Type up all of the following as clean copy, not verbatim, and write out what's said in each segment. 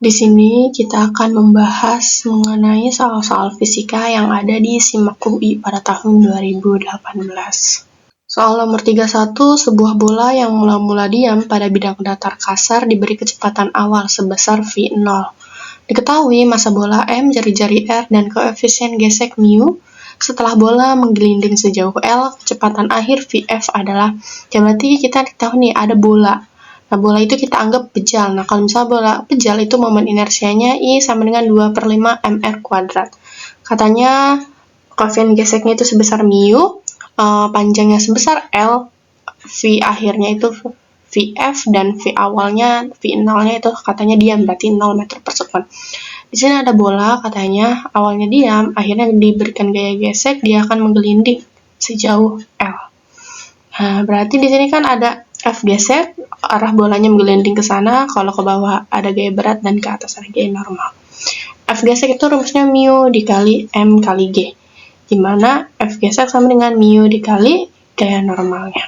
Di sini kita akan membahas mengenai soal-soal fisika yang ada di SIMAK UI pada tahun 2018. Soal nomor 31, sebuah bola yang mula-mula diam pada bidang datar kasar diberi kecepatan awal sebesar V0. Diketahui massa bola M, jari-jari R, dan koefisien gesek mu. Setelah bola menggelinding sejauh L, kecepatan akhir Vf adalah, ya berarti kita tahu nih ada bola. Nah, bola itu kita anggap pejal. Nah, kalau misalnya bola pejal itu momen inersianya I sama dengan 2/5 mr kuadrat. Katanya koefisien geseknya itu sebesar mu, panjangnya sebesar L, V akhirnya itu Vf, dan V awalnya, V0-nya itu katanya diam, berarti 0 meter per sekon. Di sini ada bola, katanya awalnya diam, akhirnya diberikan gaya gesek, dia akan menggelinding sejauh L. Nah, berarti di sini kan ada F gesek, arah bolanya menggelinding ke sana, kalau ke bawah ada gaya berat dan ke atas ada gaya normal. F gesek itu rumusnya mu dikali M kali G, di mana F gesek sama dengan mu dikali gaya normalnya.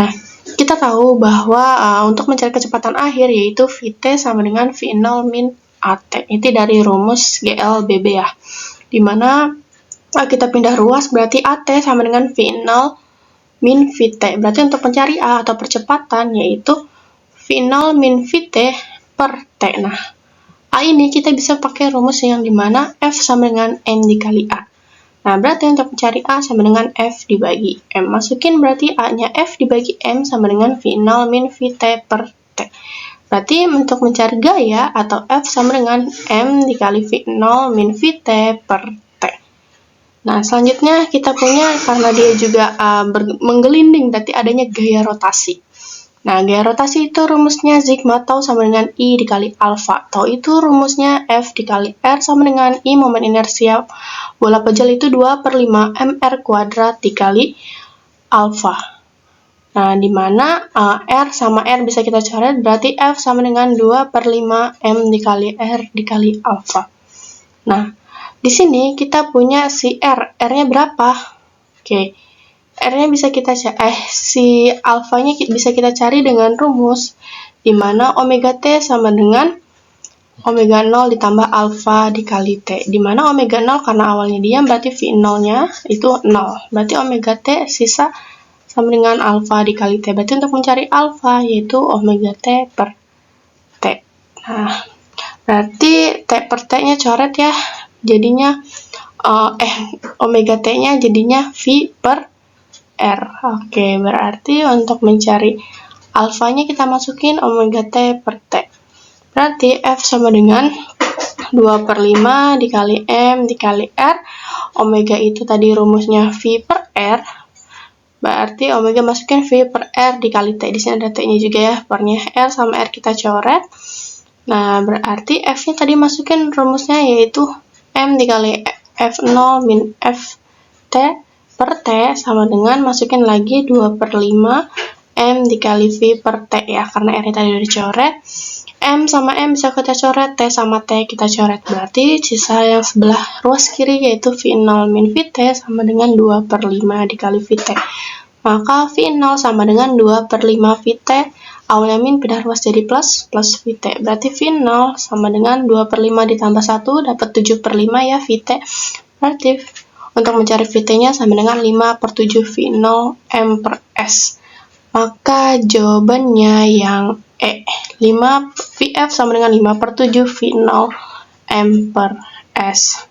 Nah, kita tahu bahwa untuk mencari kecepatan akhir yaitu Vt sama dengan V0 min AT. Itu dari rumus GLBB ya, di mana kita pindah ruas berarti AT sama dengan V0 min Vt. Berarti untuk mencari A atau percepatan yaitu V0 min Vt per T. Nah, A ini kita bisa pakai rumus yang dimana F sama dengan N dikali A. Nah, berarti untuk mencari A sama dengan F dibagi M. Masukin berarti A-nya F dibagi M sama dengan V0 min Vt per T. Berarti untuk mencari gaya atau F sama dengan M dikali V0 min Vt per T. Nah, selanjutnya kita punya, karena dia juga menggelinding, berarti adanya gaya rotasi. Nah, gaya rotasi itu rumusnya sigma tau sama dengan I dikali alfa. Tau itu rumusnya F dikali R sama dengan I momen inersia bola pejal itu 2/5 mr kuadrat dikali alfa. Nah, di mana R sama R bisa kita coret, berarti F sama dengan 2/5 M dikali R dikali alfa. Nah, di sini kita punya si R. R-nya berapa? Oke. R-nya bisa kita si alfanya bisa kita cari dengan rumus di mana omega T sama dengan omega 0 ditambah alfa dikali T. Di mana omega 0 karena awalnya diam berarti V0-nya itu 0. Berarti omega T sisa sama dengan alfa dikali T. Berarti untuk mencari alfa yaitu omega T per T. Nah, berarti T per T-nya coret ya. Jadinya omega T-nya jadinya V per R. Oke, berarti untuk mencari alfanya kita masukin omega T per T. Berarti F sama dengan 2/5 dikali M dikali R. Omega itu tadi rumusnya V per R. Berarti omega masukin V per R dikali T. Di sini ada T-nya juga ya, pernya R sama R kita coret. Nah, berarti F-nya tadi masukin rumusnya yaitu M dikali F0 min Ft per T sama dengan masukin lagi 2/5 M dikali V per T ya, karena R-nya tadi udah dicoret. M sama M bisa kita coret, T sama T kita coret. Berarti sisa yang sebelah ruas kiri yaitu V0 min Vt sama dengan 2/5 dikali Vt. Maka V0 sama dengan 2/5 Vt, awalnya min pindah ruas jadi plus Vt. Berarti V0 sama dengan 2/5 ditambah 1 dapat 7/5 ya Vt. Berarti untuk mencari Vt-nya sama dengan 5/7 V0 M per S. Maka jawabannya yang E. 5 Vf sama dengan 5/7 V0 M per S.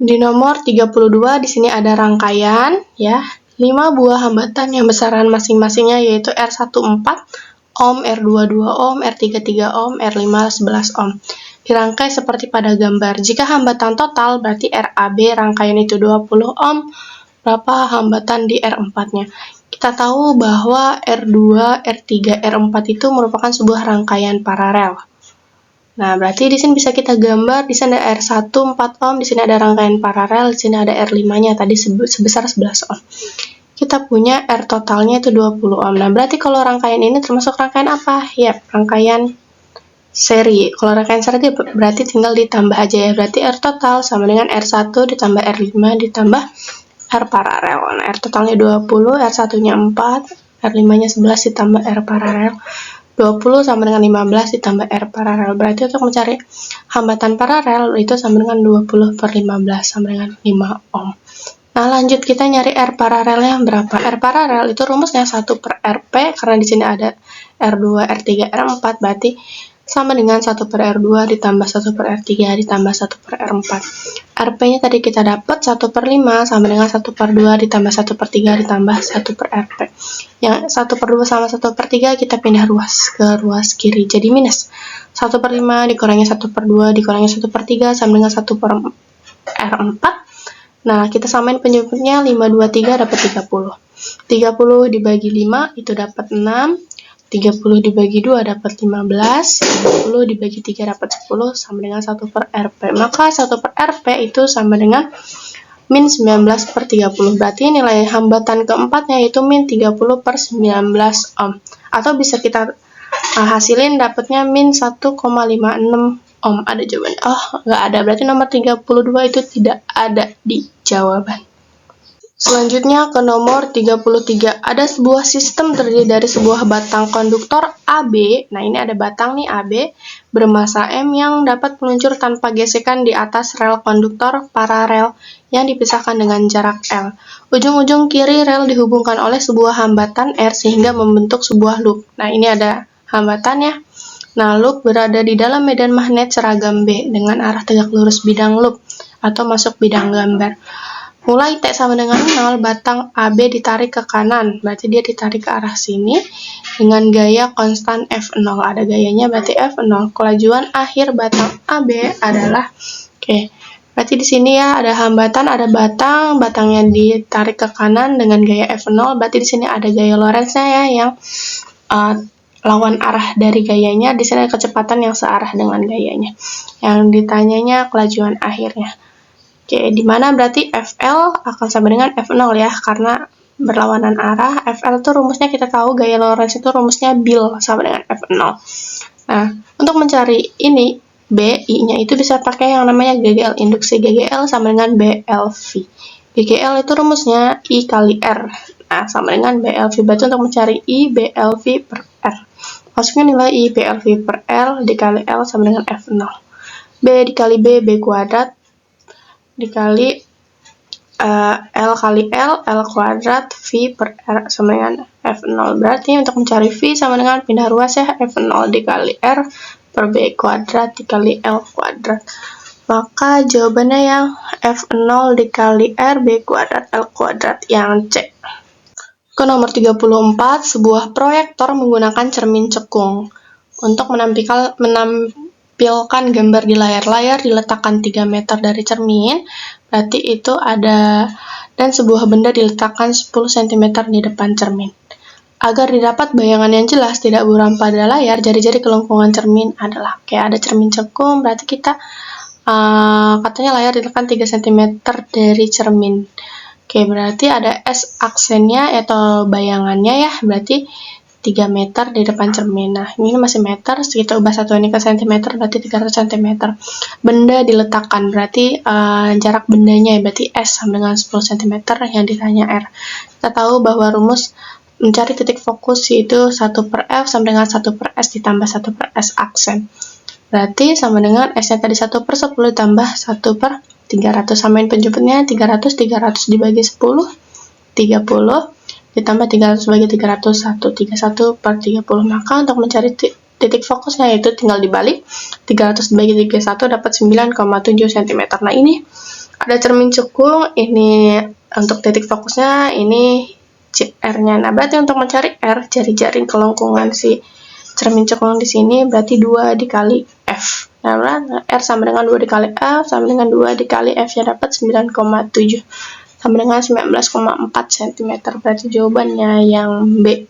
Di nomor 32 di sini ada rangkaian ya, 5 buah hambatan yang besaran masing-masingnya yaitu R14 ohm, R22 ohm, R33 ohm, R5 11 ohm. Dirangkai seperti pada gambar. Jika hambatan total berarti RAB rangkaian itu 20 ohm, berapa hambatan di R4-nya? Kita tahu bahwa R2, R3, R4 itu merupakan sebuah rangkaian paralel. Nah, berarti di sini bisa kita gambar, di sini ada R1 4 ohm, di sini ada rangkaian paralel, di sini ada R5-nya tadi sebesar 11 ohm. Kita punya R totalnya itu 20 ohm. Nah, berarti kalau rangkaian ini termasuk rangkaian apa? Yap, rangkaian seri. Kalau rangkaian seri berarti tinggal ditambah aja ya. Berarti R total sama dengan R1 ditambah R5 ditambah R paralel. Nah, R totalnya 20, R1-nya 4, R5-nya 11 ditambah R paralel 20 sama dengan 15 ditambah R paralel. Berarti untuk mencari hambatan paralel itu sama dengan 20 per 15 sama dengan 5 ohm. Nah, lanjut kita nyari R paralelnya berapa. R paralel itu rumusnya 1 per RP, karena di sini ada R2, R3, R4, berarti sama dengan 1 per R2 ditambah 1 per R3 ditambah 1 per R4. RP-nya tadi kita dapat 1 per 5 sama dengan 1 per 2 ditambah 1 per 3 ditambah 1 per RP. Yang 1 per 2 sama 1 per 3 kita pindah ruas ke ruas kiri, jadi minus. 1 per 5 dikurangi 1 per 2 dikurangi 1 per 3 sama dengan 1 per R4. Nah, kita samain penyebutnya 5, 2, 3 dapat 30. 30 dibagi 5 itu dapat 6. 30 dibagi 2 dapat 15, 30 dibagi 3 dapat 10, sama dengan 1 per RP. Maka 1 per RP itu sama dengan min 19 per 30. Berarti nilai hambatan keempatnya yaitu min 30 per 19 ohm. Atau bisa kita hasilin dapatnya min 1,56 ohm. Ada jawaban? Oh, nggak ada. Berarti nomor 32 itu tidak ada di jawaban. Selanjutnya ke nomor 33. Ada sebuah sistem terdiri dari sebuah batang konduktor AB. Nah, ini ada batang nih AB bermassa M yang dapat meluncur tanpa gesekan di atas rel konduktor paralel yang dipisahkan dengan jarak L. Ujung-ujung kiri rel dihubungkan oleh sebuah hambatan R sehingga membentuk sebuah loop. Nah, ini ada hambatannya. Nah, loop berada di dalam medan magnet seragam B dengan arah tegak lurus bidang loop atau masuk bidang gambar. Mulai T sama dengan 0, batang AB ditarik ke kanan, berarti dia ditarik ke arah sini dengan gaya konstan F0. Ada gayanya, berarti F0. Kelajuan akhir batang AB adalah, berarti di sini ya ada hambatan, ada batangnya ditarik ke kanan dengan gaya F0, berarti di sini ada gaya Lorentz-nya ya, yang lawan arah dari gayanya. Di sini ada kecepatan yang searah dengan gayanya. Yang ditanyanya kelajuan akhirnya. Di mana berarti FL akan sama dengan F0 ya, karena berlawanan arah. FL itu rumusnya kita tahu, gaya Lorentz itu rumusnya Bill sama dengan F0. Nah, untuk mencari ini, B, I-nya itu bisa pakai yang namanya GGL induksi. GGL sama dengan BLV. GGL itu rumusnya I kali R. Nah, sama dengan BLV. Berarti untuk mencari I, BLV per R. Maksudnya nilai I, BLV per R dikali L sama dengan F0. B dikali B, B kuadrat dikali L kali L kuadrat, V per R sama dengan F0. Berarti untuk mencari V sama dengan pindah ruas ya, F0 dikali R per B kuadrat dikali L kuadrat. Maka jawabannya yang F0 dikali R B kuadrat L kuadrat, yang C. Ke nomor 34, sebuah proyektor menggunakan cermin cekung untuk menampilkan gambar di layar diletakkan 3 meter dari cermin, berarti itu ada, dan sebuah benda diletakkan 10 cm di depan cermin. Agar didapat bayangan yang jelas tidak buram pada layar, jari-jari kelengkungan cermin adalah, ada cermin cekung, berarti kita katanya layar diletakkan 3 cm dari cermin. Berarti ada S aksennya atau bayangannya ya, berarti 3 meter di depan cermin. Nah, ini masih meter, kita ubah satu ini ke cm, berarti 300 cm. Benda diletakkan, berarti jarak bendanya, berarti S sama dengan 10 cm yang ditanya R. Kita tahu bahwa rumus mencari titik fokus yaitu 1 per F sama dengan 1 per S ditambah 1 per S aksen. Berarti sama dengan S-nya tadi 1 per 10 ditambah 1 per 300. Samain penjemputnya, 300 dibagi 10, 30. Ditambah 300 bagi 300, 31 per 30. Maka untuk mencari titik fokusnya yaitu tinggal dibalik, 300 bagi 31 dapat 9,7 cm. Nah, ini ada cermin cekung, ini untuk titik fokusnya, ini R-nya. Nah, berarti untuk mencari R, jari-jari kelengkungan si cermin cekung di sini berarti 2 dikali F. Nah, R sama dengan 2 dikali F sama dengan 2 dikali F-nya dapat 9,7 sama dengan 19,4 cm. Berarti jawabannya yang B.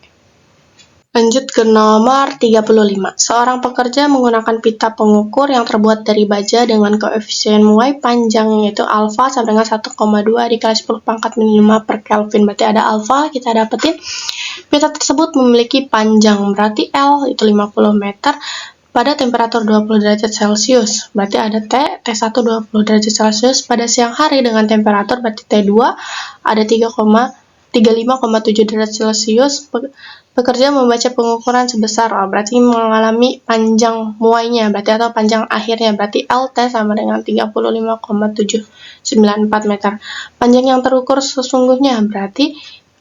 Lanjut ke nomor 35. Seorang pekerja menggunakan pita pengukur yang terbuat dari baja dengan koefisien muai panjang yaitu alfa sama dengan 1,2 dikali 10 pangkat min 5 per Kelvin. Berarti ada alfa, kita dapetin pita tersebut memiliki panjang, berarti L itu 50 meter pada temperatur 20 derajat Celcius. Berarti ada T1 20 derajat Celcius pada siang hari dengan temperatur, berarti T2 ada 3,5 35,7 derajat Celcius, pekerja membaca pengukuran sebesar, berarti mengalami panjang muainya, berarti atau panjang akhirnya, berarti LT sama dengan 35,794 meter. Panjang yang terukur sesungguhnya, berarti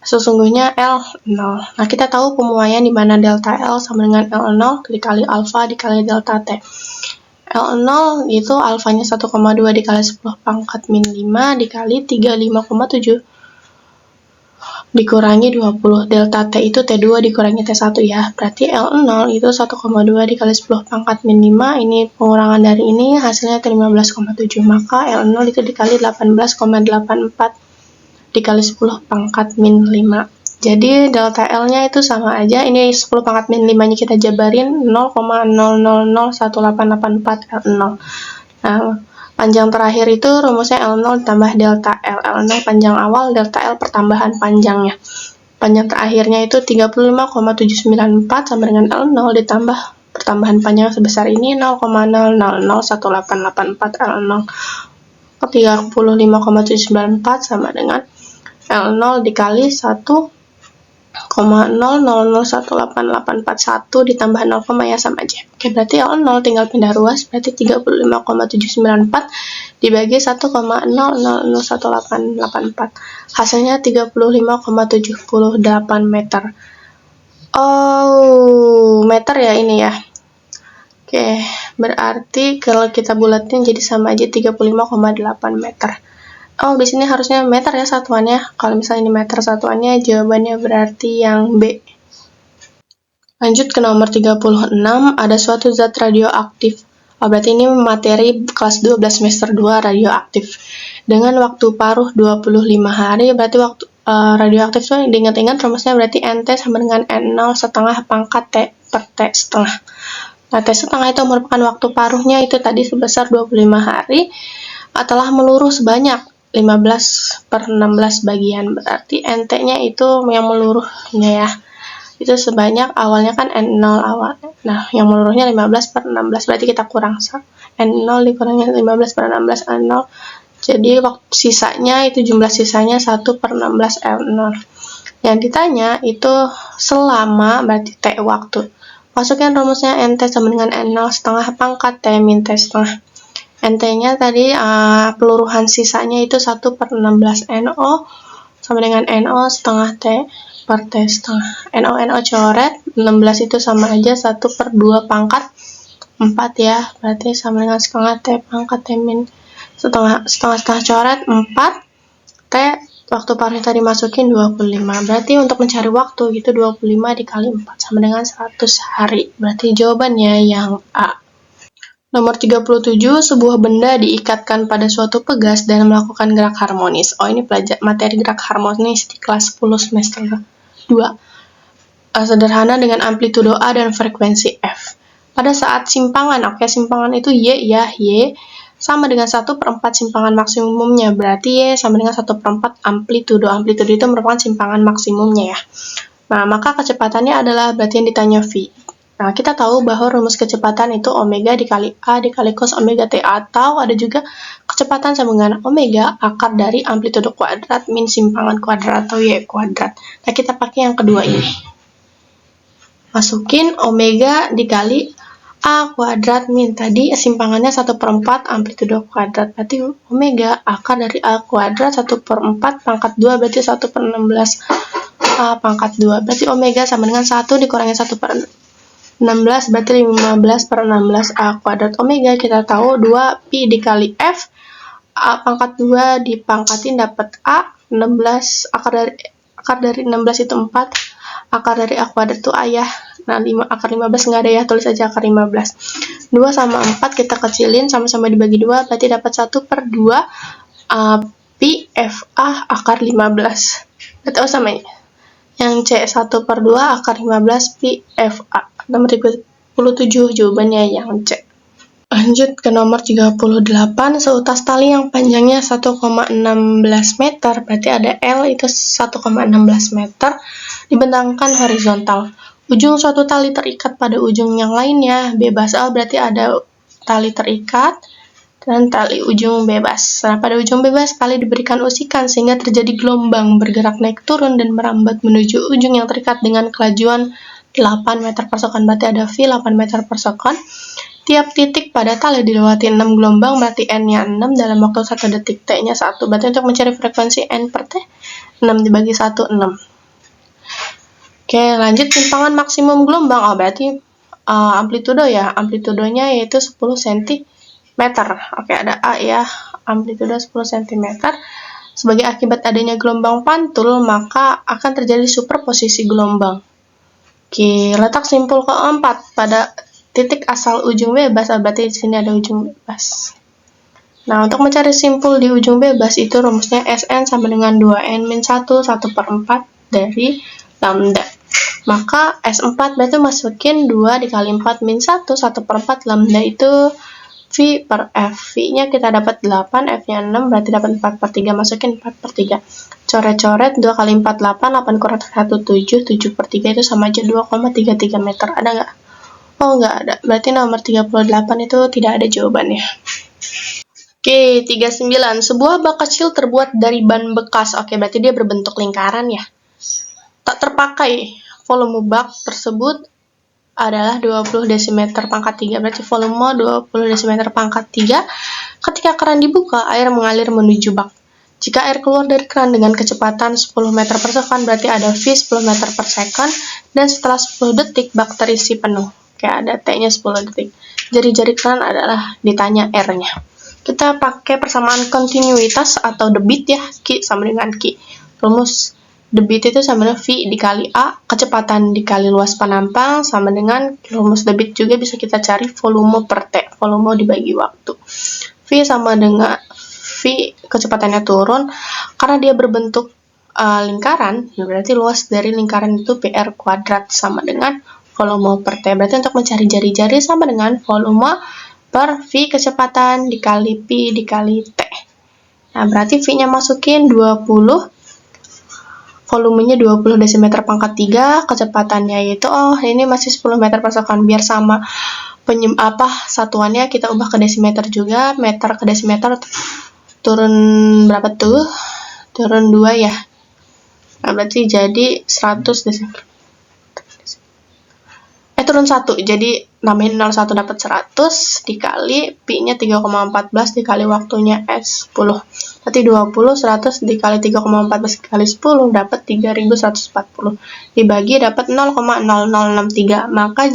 sesungguhnya L0. Nah, kita tahu pemuaian di mana delta L sama dengan L0 dikali alfa dikali delta T. L0 itu alfanya 1,2 dikali 10 pangkat min 5 dikali 35,7 dikurangi 20. Delta T itu T2 dikurangi T1 ya. Berarti L0 itu 1,2 dikali 10 pangkat min 5. Ini pengurangan dari ini hasilnya 15,7. Maka L0 itu dikali 18,84 dikali 10 pangkat min 5. Jadi delta L-nya itu sama aja. Ini 10 pangkat min 5-nya kita jabarin 0,0001884 L0. Nah, panjang terakhir itu rumusnya L0 ditambah delta L. L0 panjang awal, delta L pertambahan panjangnya. Panjang terakhirnya itu 35,794 sama dengan L0 ditambah pertambahan panjang sebesar ini 0,0001884 L0. 35,794 sama dengan L0 dikali 1,0001881 ditambah 0, ya sama aja. Oke, berarti L0 tinggal pindah ruas, berarti 35,794 dibagi 1,0001884. Hasilnya 35,78 meter. Oh, meter ya ini ya. Oke, berarti kalau kita bulatin jadi sama aja 35,8 meter. Oh, di sini harusnya meter ya satuannya. Kalau misalnya ini meter satuannya, jawabannya berarti yang B. Lanjut ke nomor 36, ada suatu zat radioaktif. Oh, berarti ini materi kelas 12 semester 2 radioaktif. Dengan waktu paruh 25 hari, berarti waktu radioaktif itu diingat-ingat rumusnya berarti NT sama dengan N0 setengah pangkat T per T setengah. Nah, T setengah itu merupakan waktu paruhnya itu tadi sebesar 25 hari. Telah meluruh sebanyak 15/16 bagian, berarti NT-nya itu yang meluruhnya ya, itu sebanyak awalnya kan N0 awalnya, nah yang meluruhnya 15/16, berarti kita kurang N0 dikurangi 15/16 N0, jadi waktu sisanya itu jumlah sisanya 1/16 L0. Yang ditanya itu selama, berarti T waktu. Masukin rumusnya NT sama dengan N0 setengah pangkat T min T setengah. NT-nya tadi peluruhan sisanya itu 1/16 NO sama dengan NO setengah T per T setengah. NO coret, 16 itu sama aja 1/2 pangkat 4 ya, berarti sama dengan setengah T pangkat T min setengah coret 4 T waktu paruhnya tadi masukin 25. Berarti untuk mencari waktu itu 25 dikali 4 sama dengan 100 hari. Berarti jawabannya yang A. Nomor 37, sebuah benda diikatkan pada suatu pegas dan melakukan gerak harmonis. Oh, ini materi gerak harmonis di kelas 10 semester 2. Sederhana dengan amplitudo A dan frekuensi F. Pada saat simpangan, simpangan itu Y ya, Y sama dengan 1/4 simpangan maksimumnya, berarti Y sama dengan 1/4 amplitudo. Amplitudo itu merupakan simpangan maksimumnya ya. Nah, maka kecepatannya adalah berarti yang ditanya V. Nah, kita tahu bahwa rumus kecepatan itu omega dikali A dikali cos omega T, atau ada juga kecepatan sama dengan omega akar dari amplitudo kuadrat min simpangan kuadrat atau Y kuadrat. Nah, kita pakai yang kedua ini. Masukin omega dikali A kuadrat min, tadi simpangannya 1/4 amplitudo kuadrat, berarti omega akar dari A kuadrat 1/4 pangkat 2, berarti 1/16 A pangkat 2, berarti omega sama dengan 1 dikurangi 1/16, berarti 15/16 A kuadrat. Omega kita tahu 2 pi dikali F, A pangkat 2 dipangkatin dapat A, 16, akar dari 16 itu 4, akar dari A kuadrat itu A ya. Nah, akar 15 nggak ada ya, tulis aja akar 15. 2 sama 4 kita kecilin, sama-sama dibagi 2, berarti dapat 1/2 pi FA akar 15. Atau sama ini. Yang C 1/2 akar 15 pi FA. Nomor 37 jawabannya yang C. Lanjut ke nomor 38, seutas tali yang panjangnya 1,16 meter, berarti ada L itu 1,16 meter, dibentangkan horizontal. Ujung suatu tali terikat pada ujung yang lainnya, bebas L berarti ada tali terikat, dan tali ujung bebas. Nah, pada ujung bebas tali diberikan usikan sehingga terjadi gelombang bergerak naik turun dan merambat menuju ujung yang terikat dengan kelajuan 8 meter per second. Berarti ada V 8 meter per second. Tiap titik pada tali dilewati 6 gelombang, berarti N-nya 6 dalam waktu 1 detik, T-nya 1. Berarti untuk mencari frekuensi N per T, 6 dibagi 1, 6. Oke, lanjut timpangan maksimum gelombang. Oh, berarti amplitudo ya. Amplitudonya yaitu 10 cm. Oke, ada A ya. Amplitudo 10 cm. Sebagai akibat adanya gelombang pantul, maka akan terjadi superposisi gelombang. Oke, letak simpul keempat pada titik asal ujung bebas, berarti di sini ada ujung bebas. Nah, untuk mencari simpul di ujung bebas itu rumusnya Sn sama dengan 2n-1, 1/4 dari lambda. Maka S4 berarti masukin 2 dikali 4 min 1, 1/4 lambda itu V per F. V-nya kita dapat 8, F-nya 6, berarti dapat 4/3, masukin 4/3. Coret-coret, 2 kali 4, 8, 8 kurang 1, 7, 7/3 itu sama aja 2,33 meter. Ada nggak? Oh, nggak ada. Berarti nomor 38 itu tidak ada jawabannya. Oke, 39. Sebuah bak kecil terbuat dari ban bekas. Oke, berarti dia berbentuk lingkaran ya. Tak terpakai. Volume bak tersebut adalah 20 desimeter pangkat 3. Berarti volume 20 desimeter pangkat 3. Ketika keran dibuka, air mengalir menuju bak. Jika air keluar dari keran dengan kecepatan 10 meter per second, berarti ada V 10 meter per second. Dan setelah 10 detik, bak terisi penuh. Oke, ada T-nya 10 detik. Jari-jari keran adalah ditanya R-nya. Kita pakai persamaan kontinuitas atau debit ya. Q sama dengan Q. Rumus debit itu sama dengan V dikali A, kecepatan dikali luas penampang, sama dengan rumus debit juga bisa kita cari volume per T, volume dibagi waktu. V sama dengan V kecepatannya turun, karena dia berbentuk lingkaran, berarti luas dari lingkaran itu PR kuadrat sama dengan volume per T. Berarti untuk mencari jari-jari sama dengan volume per V kecepatan dikali Pi dikali T. Nah, berarti V-nya masukin 20, volumenya 20 desimeter pangkat 3, kecepatannya yaitu, ini masih 10 meter per second, biar sama satuannya kita ubah ke desimeter juga, meter ke desimeter turun berapa tuh? Turun 2 ya. Nah, berarti jadi 100 desimeter. Turun 1, jadi nambahin 01 dapat 100 dikali Pi-nya 3,14 dikali waktunya S10. Berarti 20, 100 dikali 3,14 dikali 10 dapat 3140. Dibagi dapat 0,0063. Maka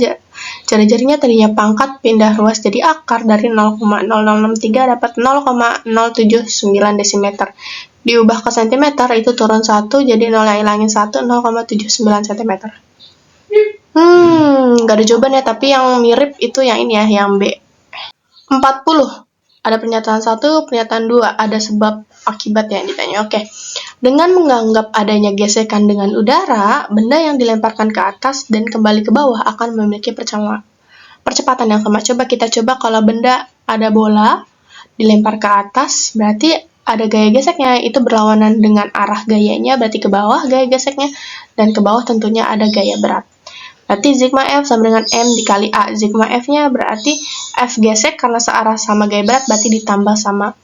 jari-jarinya tadinya pangkat pindah ruas jadi akar, dari 0,0063 dapat 0,079 desimeter. Diubah ke cm itu turun 1, jadi 0 yang hilangin 1, 0,79 cm. Nggak ada jawaban ya, tapi yang mirip itu yang ini ya, yang B. 40. Ada pernyataan 1, pernyataan 2. Ada sebab akibat yang ditanya. Oke. Dengan menganggap adanya gesekan dengan udara, benda yang dilemparkan ke atas dan kembali ke bawah akan memiliki percepatan yang sama. Kita coba kalau benda ada bola dilempar ke atas, berarti ada gaya geseknya, itu berlawanan dengan arah gayanya, berarti ke bawah gaya geseknya, dan ke bawah tentunya ada gaya berat. Berarti sigma F sama dengan M dikali A. Sigma F-nya berarti F gesek karena searah sama gaya berat, berarti ditambah sama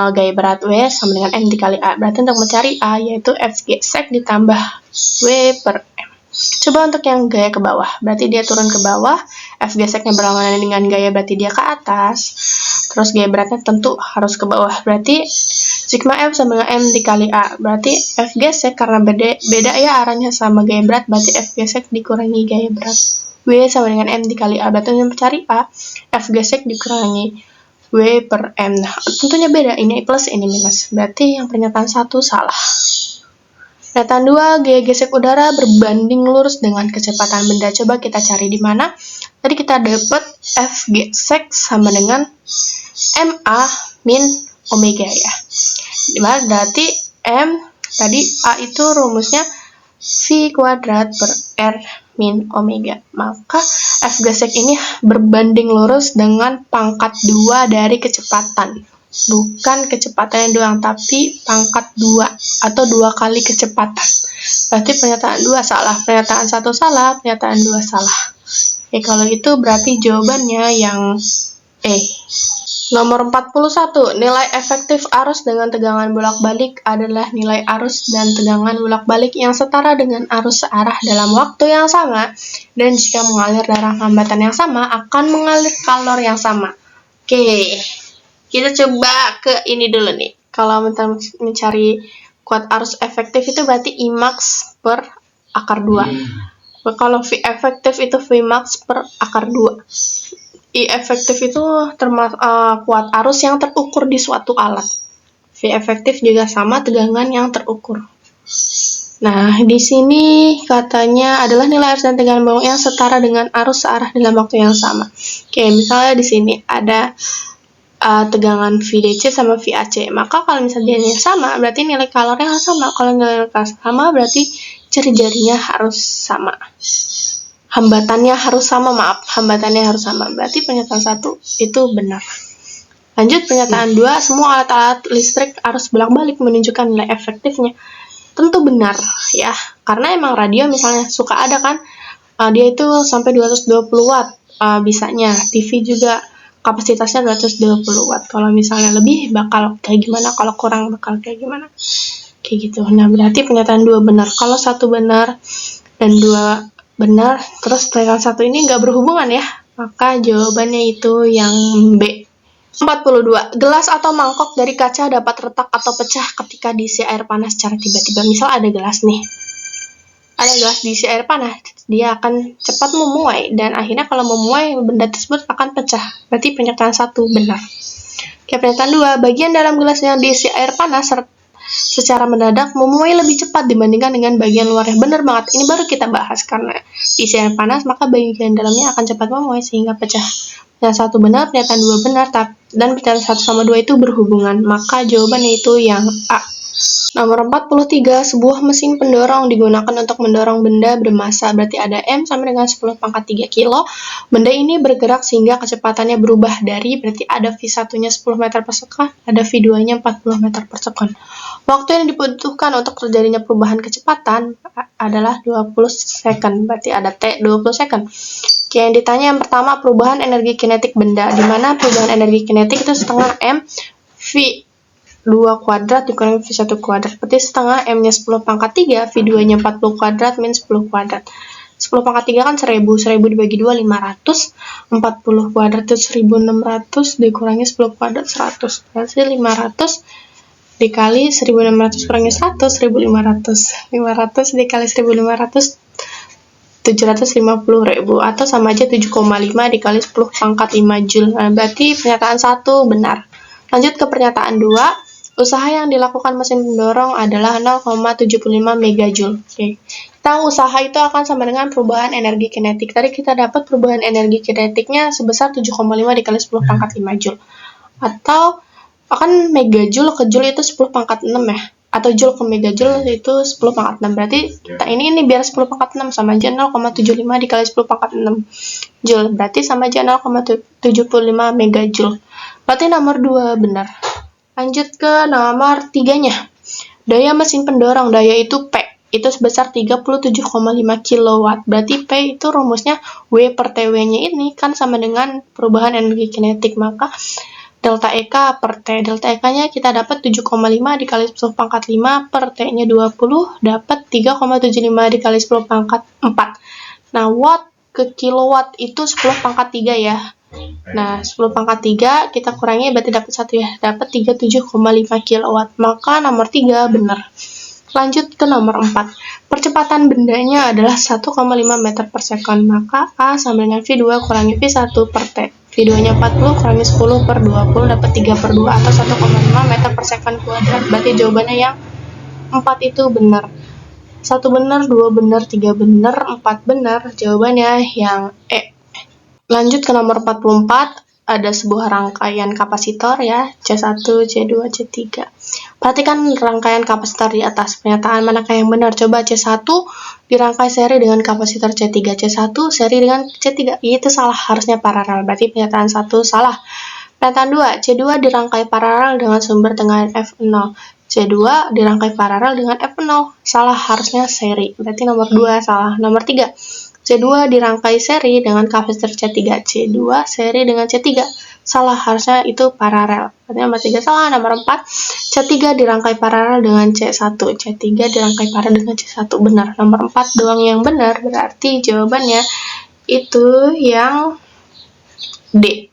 gaya berat W sama dengan M dikali A. Berarti untuk mencari A yaitu F gesek ditambah W per M. Coba untuk yang gaya ke bawah, berarti dia turun ke bawah, F geseknya berlawanan dengan gaya, berarti dia ke atas, terus gaya beratnya tentu harus ke bawah, berarti sigma F sama dengan M dikali A, berarti F gesek karena beda ya arahnya sama gaya berat, berarti F gesek dikurangi gaya berat, W sama dengan M dikali A, berarti untuk mencari A, F gesek dikurangi W per M. Nah, tentunya beda, ini plus, ini minus, berarti yang pernyataan 1 salah. Pernyataan 2, gaya gesek udara berbanding lurus dengan kecepatan benda. Coba kita cari di mana. Tadi kita dapat F gesek sama dengan MA min omega ya. Dimana berarti M, tadi A itu rumusnya V kuadrat per R min omega. Maka F gesek ini berbanding lurus dengan pangkat 2 dari kecepatan. Bukan kecepatannya doang, tapi pangkat 2 atau 2 kali kecepatan. Berarti pernyataan 2 salah, pernyataan 1 salah, pernyataan 2 salah. Kalau gitu berarti jawabannya yang E. Nomor 41, nilai efektif arus dengan tegangan bolak-balik adalah nilai arus dan tegangan bolak-balik yang setara dengan arus searah dalam waktu yang sama, dan jika mengalir dalam hambatan yang sama, akan mengalir kalor yang sama. Oke, kita coba ke ini dulu nih. Kalau mencari kuat arus efektif itu berarti Imax per akar 2. Kalau V efektif itu Vmax per akar 2. I efektif itu termasuk kuat arus yang terukur di suatu alat. V efektif juga sama tegangan yang terukur. Nah, di sini katanya adalah nilai arus dan tegangan bolak yang setara dengan arus searah dalam waktu yang sama. Oke, misalnya di sini ada tegangan VDC sama VAC. Maka kalau misalnya dia sama, berarti nilai kalornya harus sama. Kalau nilai kalor sama, berarti jari-jarinya harus sama. Hambatannya harus sama, berarti pernyataan 1 itu benar. Lanjut pernyataan 2, semua alat-alat listrik arus bolak-balik menunjukkan nilai efektifnya. Tentu benar ya, karena emang radio misalnya suka ada kan, dia itu sampai 220 watt bisanya. TV juga kapasitasnya 220 watt. Kalau misalnya lebih bakal kayak gimana, kalau kurang bakal kayak gimana. Kayak gitu. Nah, berarti pernyataan 2 benar. Kalau 1 benar dan 2 benar, terus pernyataan 1 ini nggak berhubungan ya, maka jawabannya itu yang B. 42. Gelas atau mangkok dari kaca dapat retak atau pecah ketika diisi air panas secara tiba-tiba. Misal ada gelas nih, ada gelas diisi air panas, dia akan cepat memuai, dan akhirnya kalau memuai, benda tersebut akan pecah. Berarti pernyataan 1 benar. Oke, pernyataan 2. Bagian dalam gelas yang diisi air panas secara mendadak memuai lebih cepat dibandingkan dengan bagian luarnya. Benar banget, ini baru kita bahas, karena isi air panas maka bagian dalamnya akan cepat memuai sehingga pecah. Pernyataan 1 benar, pernyataan 2 benar, dan pernyataan 1 sama 2 itu berhubungan, maka jawabannya itu yang A. Nomor 43, sebuah mesin pendorong digunakan untuk mendorong benda bermassa, berarti ada M sama dengan 10 pangkat 3 kilo. Benda ini bergerak sehingga kecepatannya berubah dari, berarti ada V1-nya 10 meter per second, ada V2-nya 40 meter per second. Waktu yang dibutuhkan untuk terjadinya perubahan kecepatan adalah 20 second, berarti ada T 20 second. Oke, yang ditanya yang pertama, perubahan energi kinetik benda, di mana perubahan energi kinetik itu setengah M V2 kuadrat dikurangi V1 kuadrat, berarti setengah M-nya 10 pangkat 3, V2-nya 40 kuadrat, min 10 kuadrat. 10 pangkat 3 kan 1000, 1000 dibagi 2, 500, 40 kuadrat itu 1600, dikurangi 10 kuadrat, 100, berarti 500 dikali 1600 kurangi 100, 1500, 500 dikali 1500, 750.000, atau sama aja 7,5 dikali 10 pangkat 5 Joule. Nah, berarti pernyataan 1 benar. Lanjut ke pernyataan 2, usaha yang dilakukan mesin pendorong adalah 0,75 megajoule. Oke. Kita usaha itu akan sama dengan perubahan energi kinetik. Tadi kita dapat perubahan energi kinetiknya sebesar 7,5 dikali 10 pangkat 5 Joule. Atau akan megajoule ke joule itu 10 pangkat 6 ya. Atau joule ke megajoule itu 10 pangkat 6. Berarti ini biar 10 pangkat 6 sama aja 0,75 dikali 10 pangkat 6 joule. Berarti sama aja 0,75 megajoule. Berarti nomor 2 benar. Lanjut ke nomor 3-nya. Daya mesin pendorong, daya itu P. Itu sebesar 37,5 kW. Berarti P itu rumusnya W per TW-nya ini kan sama dengan perubahan energi kinetik. Maka delta EK per T. Delta EK-nya kita dapat 7,5 dikali 10 pangkat 5 per T-nya 20, dapat 3,75 dikali 10 pangkat 4. Nah, watt ke kilowatt itu 10 pangkat 3 ya. Nah, 10 pangkat 3 kita kurangi berarti dapat 1 ya. Dapat 37,5 kilowatt. Maka nomor 3 benar. Lanjut ke nomor 4. Percepatan bendanya adalah 1,5 meter per second. Maka A sama dengan V2 kurangi V1 per T. V2-nya 40 kurangi 10 per 20 dapat 3 per 2 atau 1,5 meter per second kuadrat. Berarti jawabannya yang 4 itu benar. 1 benar, 2 benar, 3 benar, 4 benar. Jawabannya yang E. Lanjut ke nomor 44. Ada sebuah rangkaian kapasitor ya, C1, C2, C3. Perhatikan rangkaian kapasitor di atas. Pernyataan manakah yang benar? Coba C1 dirangkai seri dengan kapasitor C3. C1 seri dengan C3. Itu salah, harusnya paralel. Berarti pernyataan 1 salah. Pernyataan 2. C2 dirangkai paralel dengan sumber tegangan F0. C2 dirangkai paralel dengan F0. Salah, harusnya seri. Berarti nomor 2 salah. Nomor 3. C2 dirangkai seri dengan kapasitor C3. C2 seri dengan C3. salah, harusnya itu paralel. Berarti nomor 3 salah. Nomor 4, C3 dirangkai paralel dengan C1. C3 dirangkai paralel dengan C1, benar. Nomor 4 doang yang benar, berarti jawabannya itu yang D.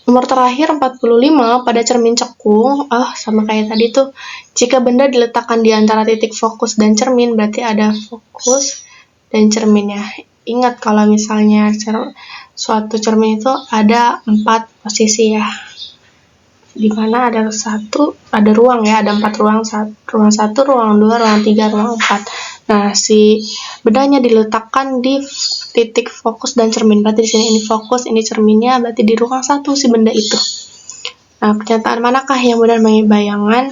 Nomor terakhir 45, pada cermin cekung, sama kayak tadi tuh, jika benda diletakkan di antara titik fokus dan cermin, berarti ada fokus dan cerminnya. Ingat kalau misalnya suatu cermin itu ada 4 posisi ya, dimana ada ruang ya, ada 4 ruang, ruang 1, ruang 2, ruang 3, ruang 4. Nah, si bendanya diletakkan di titik fokus dan cermin. Berarti di sini ini fokus, ini cerminnya, berarti di ruang 1 si benda itu. Nah, pernyataan manakah yang benar mengenai bayangan?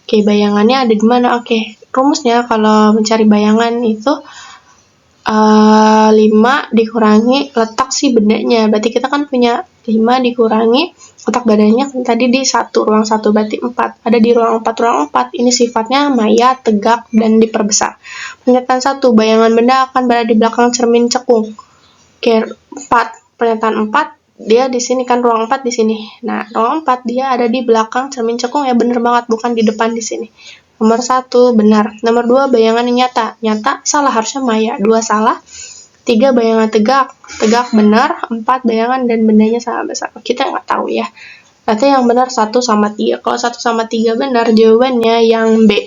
Oke, bayangannya ada di mana? Oke, rumusnya kalau mencari bayangan itu 5 dikurangi letak si bendanya. Berarti kita kan punya 5 dikurangi letak badannya kan tadi di ruang 1, berarti 4. Ada di ruang 4. Ruang 4 ini sifatnya maya, tegak, dan diperbesar. Pernyataan 1, bayangan benda akan berada di belakang cermin cekung. Oke, 4. Pernyataan 4, dia di sini kan ruang 4 di sini. Nah, ruang 4 dia ada di belakang cermin cekung ya, bener banget, bukan di depan di sini. Nomor 1 benar. Nomor 2 bayangan yang nyata. Nyata salah, harusnya maya. 2 salah. 3 bayangan tegak. Tegak benar. 4 bayangan dan bendanya sama besar. Kita nggak tahu ya. Berarti yang benar 1 sama 3. Kalau 1 sama 3 benar, jawabannya yang B.